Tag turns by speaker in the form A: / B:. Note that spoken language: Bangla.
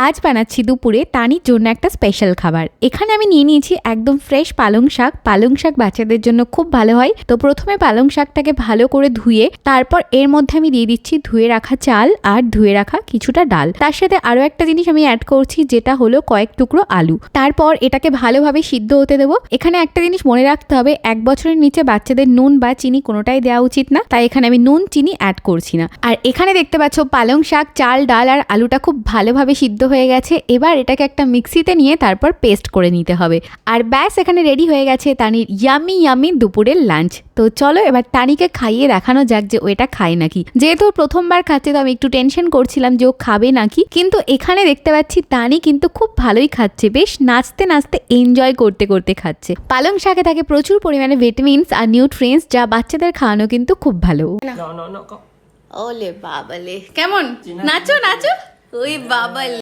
A: আজ বানাচ্ছি দুপুরে তানির জন্য একটা স্পেশাল খাবার। এখানে আমি নিয়ে নিয়েছি একদম ফ্রেশ পালং শাক। পালং শাক বাচ্চাদের জন্য খুব ভালো হয়। তো প্রথমে পালং শাকটাকে ভালো করে ধুয়ে তারপর এর মধ্যে আমি দিয়ে দিচ্ছি ধুয়ে রাখা চাল আর ধুয়ে রাখা কিছুটা ডাল। তার সাথে আরো একটা জিনিস আমি অ্যাড করছি, যেটা হলো কয়েক টুকরো আলু। তারপর এটাকে ভালোভাবে সিদ্ধ হতে দেবো। এখানে একটা জিনিস মনে রাখতে হবে, 1 বছরের নিচে বাচ্চাদের নুন বা চিনি কোনোটাই দেওয়া উচিত না, তাই এখানে আমি নুন চিনি অ্যাড করছি না। আর এখানে দেখতে পাচ্ছ পালং শাক, চাল, ডাল আর আলুটা খুব ভালোভাবে সিদ্ধ হয়ে গেছে। এবার এটাকে একটা মিক্সিতে নিয়ে তারপর পেস্ট করে নিতে হবে। আর ব্যাস, এখানে রেডি হয়ে গেছে তানির ইয়ামি ইয়ামি দুপুরের লাঞ্চ। তো চলো এবার তানিকে খাইয়ে দেখানো যাক যে ও এটা খায় নাকি। যেহেতু প্রথমবার খাচ্ছে তো আমি একটু টেনশন করছিলাম যে ও খাবে নাকি, কিন্তু এখানে দেখতে পাচ্ছি তানি কিন্তু খুব ভালোই খাচ্ছে, বেশ নাচতে নাচতে এনজয় করতে করতে খাচ্ছে। পালং শাকে থাকে প্রচুর পরিমাণে ভিটামিনস আর নিউট্রিয়েন্টস, যা বাচ্চাদের খাওয়ানো কিন্তু খুব ভালো। ওলে বাবালে, কেমন নাচো নাচো, ওই বাবালে।